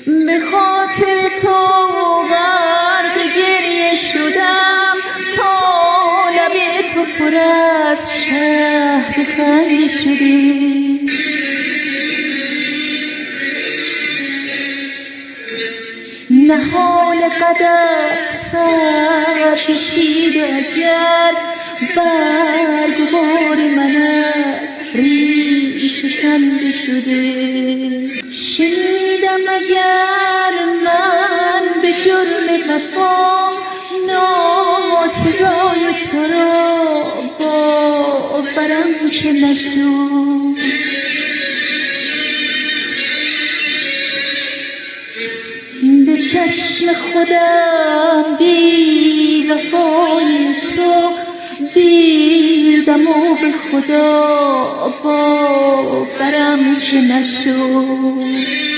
به خاطر تو غرق گریه شدم تا لب تو پر از شهد خنده شده. نهال قدت سر کشید اگر برگ و بار من از ریش کنده شده. شنیدم اگر من به جرم وفا ناسزای تو را باورم که نشد. به چشم خودم بی وفای تو دیدم و به خدا باورم که نشد.